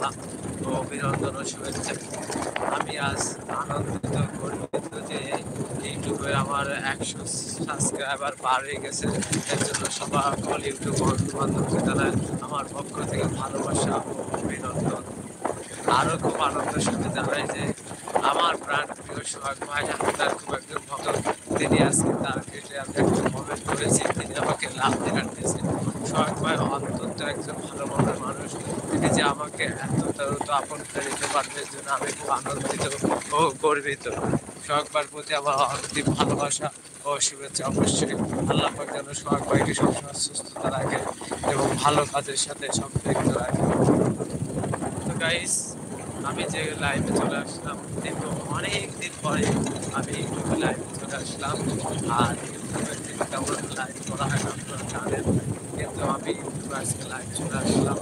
সালাম ও অভিনন্দন ও শুভেচ্ছা। আমি আজ আনন্দিত গর্বিত যে ইউটিউবে আমার 100 সাবস্ক্রাইবার পার হয়ে গেছে। এর জন্য সকল ইউটিউব বন্ধু-বান্ধবকে জানাই আমার পক্ষ থেকে ভালোবাসা ও অভিনন্দন। আরো খুব আনন্দের সাথে জানাই যে আমার প্রাণ প্রিয় সোহাগ ভাই, আমি তার খুব একজন ভক্ত। তিনি আজকে তার পেজে আমি একটা কমেন্ট করেছি, তিনি আমাকে লাভ লেটার দিয়েছেন। সোহাগ ভাই অত্যন্ত একজন ভালো মনের মানুষ, তিনি যে আমাকে এত দ্রুত আপন করে নিতে পারবে এর জন্য আমি খুব আনন্দিত ও গর্বিত। সোহাগ ভাইয়ের প্রতি আমার অন্তিম ভালোবাসা ও শুভেচ্ছা। অবশ্যই আল্লাহ পাক যেন সোহাগ ভাইকে সবসময় সুস্থতা রাখে এবং ভালো কাজের সাথে সম্পৃক্ত রাখে। তো গাইস, আমি যে লাইভে চলে আসলাম দীর্ঘ অনেক দিন পরে আমি ইউটিউবে লাইভে চলে আসলাম। আর ইউটিউবের থেকে তেমন লাইভ করা হয় না, আপনারা জানেন, কিন্তু আমি ইউটিউবে আজকে লাইভ চলে আসলাম।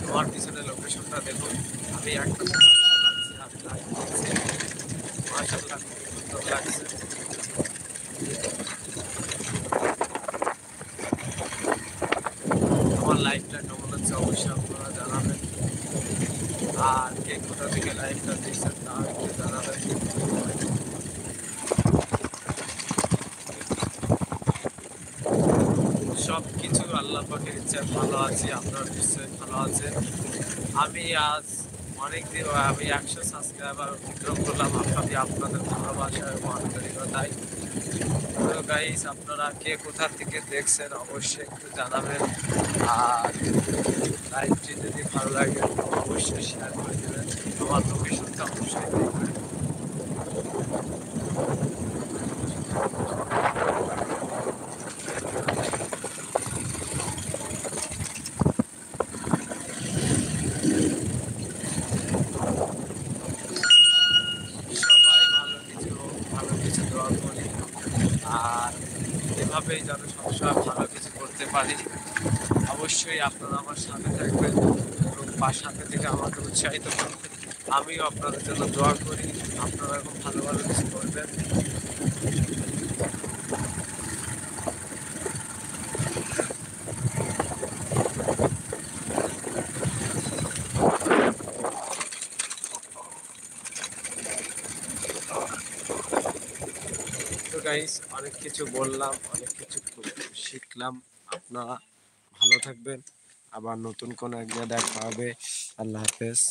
আমার পিছনে লোকেশনটা দেখুন, আমি একদম আমি লাইভ করছি, মাশাআল্লাহ খুব সুন্দর লাগছে। আমার লাইভটা কেমন হচ্ছে অবশ্যই আপনারা জানাবেন, আর কে কোথা থেকে লাইভটা দেখছেন তা একটু জানাবেন। সবকিছু আল্লাহ পাকের ইচ্ছায় ভালো আছি, আপনারা নিশ্চয়ই ভালো আছেন। আমি আজ অনেকদিন আমি 100 সাবস্ক্রাইবার অতিক্রম করলাম আপনাদের ভালোবাসা এবং আন্তরিকতায়। তো গাইস, আপনারা কে কোথা থেকে দেখছেন অবশ্যই একটু জানাবেন, আর লাইভটি যদি ভালো লাগে অবশ্যই শেয়ার করে দেবেন। আমার লোকেশনটা অবশ্যই দেখবেন। সবাই ভালো কিছু দোয়া করি, আর এভাবেই যেন সবসময় ভালো কিছু করতে পারি। অবশ্যই আপনারা আমার সাথে থাকবেন এবং সাথে থেকে আমাকে উৎসাহিত করবেন। আমিও আপনাদের জন্য দোয়া করি, আপনারা এখন ভালো ভালো কিছু করবেন। তো গাইস, অনেক কিছু বললাম, অনেক কিছু শিখলাম। আপনারা ভালো থাকবেন, আবার নতুন কোনো একদিন দেখা হবে। আল্লাহ হাফেজ।